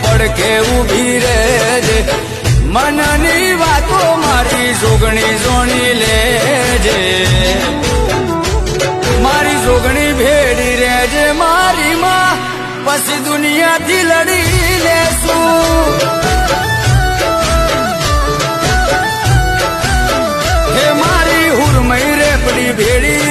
પડખે ઊભી રહેજે મનની વાતો મારી જોગણી જોણી લેજે મારી જોગણી ભેડી રહેજે મારી માં પછી દુનિયાથી લડી લેશું હે મારી હુરમઈ રેપડી ભેડી